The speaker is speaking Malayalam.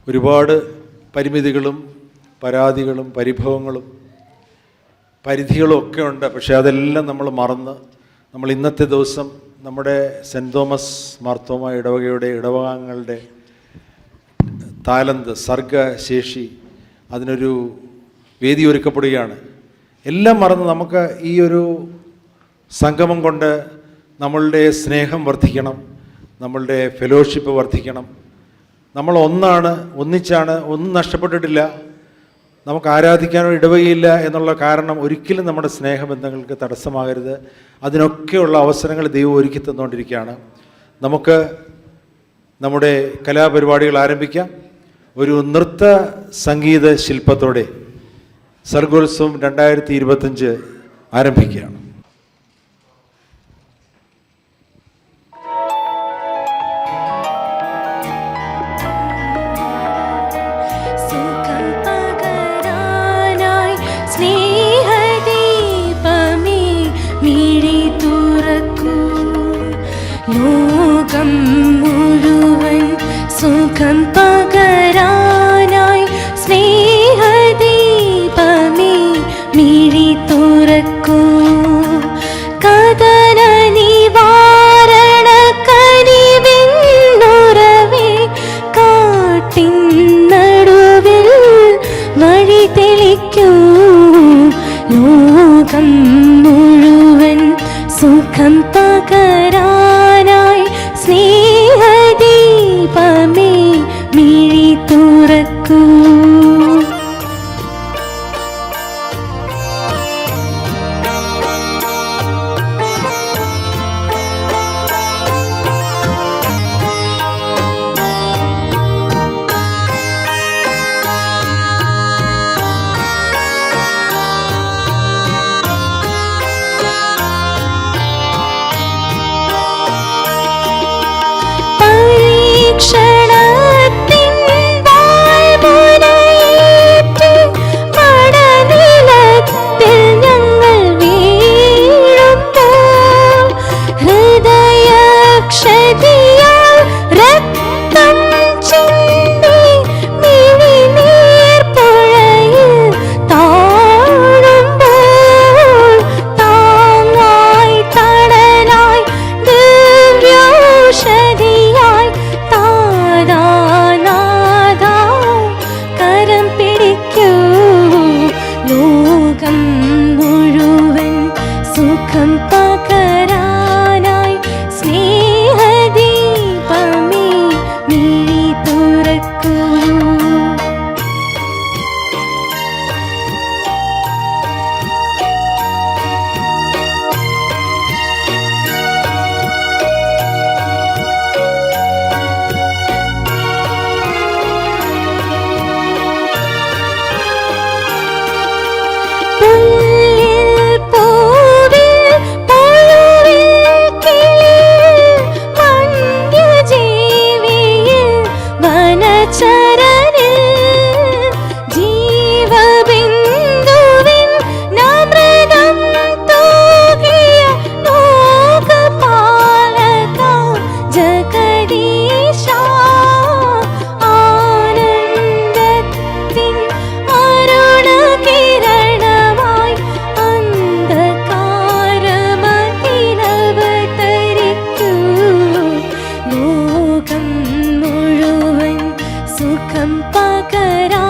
ഒരുപാട് പരിമിതികളും പരാതികളും പരിഭവങ്ങളും പരിധികളും ഒക്കെ ഉണ്ട്. പക്ഷേ അതെല്ലാം നമ്മൾ മറന്ന് നമ്മൾ ഇന്നത്തെ ദിവസം നമ്മുടെ സെൻറ്റ് തോമസ് മാർത്തോമ ഇടവകയുടെ ഇടവകങ്ങളുടെ താലന്ത് സർഗശേഷി അതിനൊരു വേദി ഒരുക്കപ്പെടുകയാണ്. എല്ലാം മറന്ന് നമുക്ക് ഈ ഒരു സംഗമം കൊണ്ട് നമ്മളുടെ സ്നേഹം വർദ്ധിക്കണം, നമ്മളുടെ ഫെലോഷിപ്പ് വർദ്ധിക്കണം. നമ്മൾ ഒന്നിച്ചാണ്, ഒന്നും നഷ്ടപ്പെട്ടിട്ടില്ല, നമുക്ക് ആരാധിക്കാനോ ഇടവകയില്ല എന്നുള്ള കാരണം ഒരിക്കലും നമ്മുടെ സ്നേഹബന്ധങ്ങൾക്ക് തടസ്സമാകരുത്. അതിനൊക്കെയുള്ള അവസരങ്ങൾ ദൈവം ഒരുക്കി തന്നുകൊണ്ടിരിക്കുകയാണ്. നമുക്ക് നമ്മുടെ കലാപരിപാടികൾ ആരംഭിക്കാം. ഒരു നൃത്ത സംഗീത ശില്പത്തോടെ സർഗോത്സവം 2025 ആരംഭിക്കുകയാണ്. ലോകം മുഴുവൻ സുഖം പകരാനായി സ്നേഹദീപമേ മിഴി തുറക്കൂ. കഥന നിവാരണ കനിവിന്നുറവേ കാട്ടിൻ നടുവിൽ വഴി തെളിക്കൂ. ലോകം മുഴുവൻ സുഖം പകരാനായി സ്നേഹദീപമേ മിഴി തുറക്കൂ. ക്ഷണത്തിൻ വായ്മുനയേറ്റ് പടനിലത്തിൽ ഞങ്ങൾ വീഴുമ്പോൾ ഹൃദയക്ഷതിയാൽ രക്തം ചിന്തി മിഴിനീർ പുഴയിൽ താഴുമ്പോൾ താങ്ങായി തണലായി ദിവ്യൗഷധിയായി കരം പിടിക്കൂ. ലോകം മുഴുവൻ സുഖം പകരാനായി സ്നേഹദീപമേ മിഴി തുറക്കൂ. സുഖം പകരാ